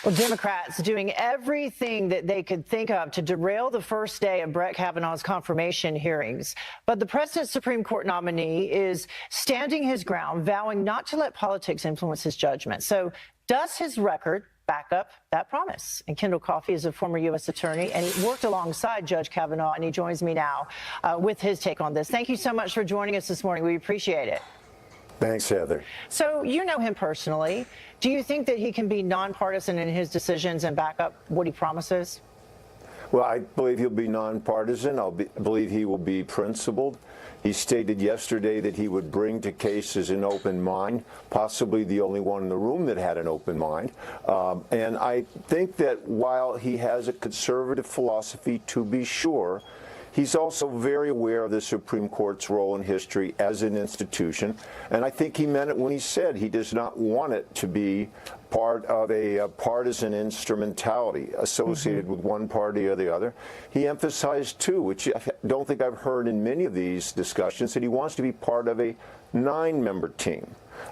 Well, Democrats doing everything that they could think of to derail the first day of Brett Kavanaugh's confirmation hearings. But the president's Supreme Court nominee is standing his ground, vowing not to let politics influence his judgment. So does his record back up that promise? And Kendall Coffey is a former U.S. attorney, and he worked alongside Judge Kavanaugh, and he joins me now with his take on this. Thank you so much for joining us this morning. We appreciate it. Thanks, Heather. So you know him personally. Do you think that he can be nonpartisan in his decisions and back up what he promises? Well, I believe he'll be nonpartisan. I believe he will be principled. He stated yesterday that he would bring to cases an open mind, possibly the only one in the room that had an open mind. And I think that while he has a conservative philosophy, to be sure, he's also very aware of the Supreme Court's role in history as an institution, and I think he meant it when he said he does not want it to be part of a partisan instrumentality associated with one party or the other. He emphasized, too, which I don't think I've heard in many of these discussions, that he wants to be part of a 9-member team,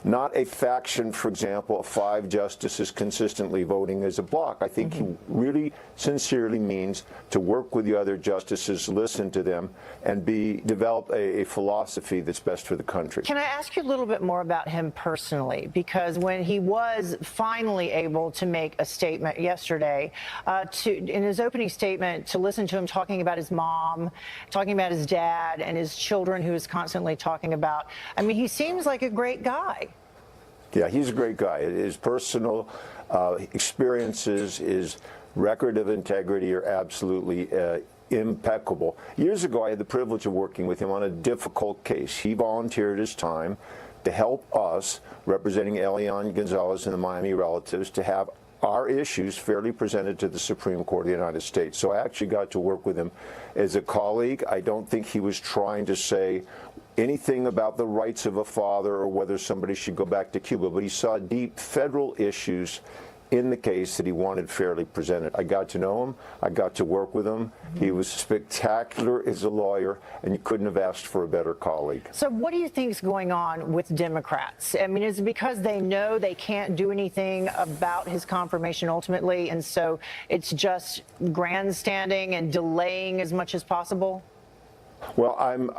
not a faction, for example, of 5 justices consistently voting as a bloc. I think he really sincerely means to work with the other justices, listen to them, and develop a philosophy that's best for the country. Can I ask you a little bit more about him personally? Because when he was finally able to make a statement yesterday, in his opening statement, to listen to him talking about his mom, talking about his dad and his children, who is constantly talking about, I mean, he seems like a great guy. Yeah, he's a great guy. His personal experiences, his record of integrity are absolutely impeccable. Years ago, I had the privilege of working with him on a difficult case. He volunteered his time to help us, representing Elian Gonzalez and the Miami relatives, to have our issues fairly presented to the Supreme Court of the United States. So I actually got to work with him as a colleague. I don't think he was trying to say anything about the rights of a father or whether somebody should go back to Cuba, but he saw deep federal issues in the case that he wanted fairly presented. I got to know him. I got to work with him. He was spectacular as a lawyer, and you couldn't have asked for a better colleague. So what do you think is going on with Democrats? I mean, is it because they know they can't do anything about his confirmation ultimately, and so it's just grandstanding and delaying as much as possible? Well, I'm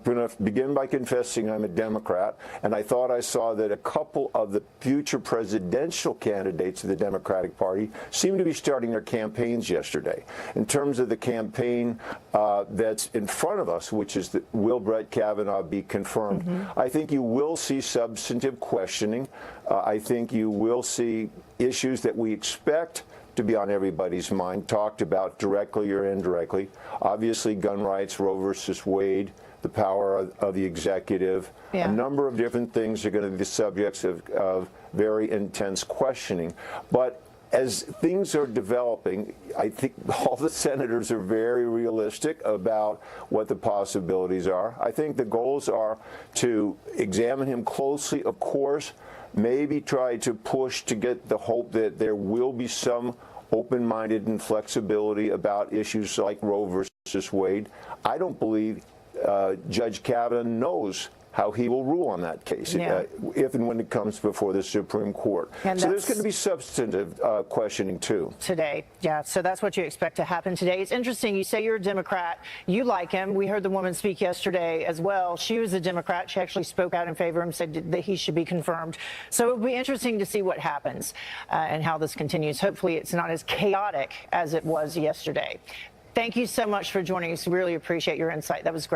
going to begin by confessing I'm a Democrat, and I thought I saw that a couple of the future presidential candidates of the Democratic Party seem to be starting their campaigns yesterday. In terms of the campaign that's in front of us, which is that will Brett Kavanaugh be confirmed, I think you will see substantive questioning. I think you will see issues that we expect to be on everybody's mind, talked about directly or indirectly. Obviously, gun rights, Roe versus Wade, the power of the executive. A number of different things are going to be the subjects of very intense questioning. But as things are developing, I think all the senators are very realistic about what the possibilities are. I think the goals are to examine him closely, of course, maybe try to push to get the hope that there will be some open-minded and flexibility about issues like Roe versus Wade. I don't believe Judge Kavanaugh knows how he will rule on that case if and when it comes before the Supreme Court. And so there's going to be substantive questioning, too. Today, yeah, so that's what you expect to happen today. It's interesting, you say you're a Democrat, you like him. We heard the woman speak yesterday as well. She was a Democrat. She actually spoke out in favor of him, said that he should be confirmed. So it'll be interesting to see what happens and how this continues. Hopefully it's not as chaotic as it was yesterday. Thank you so much for joining us. Really appreciate your insight. That was great.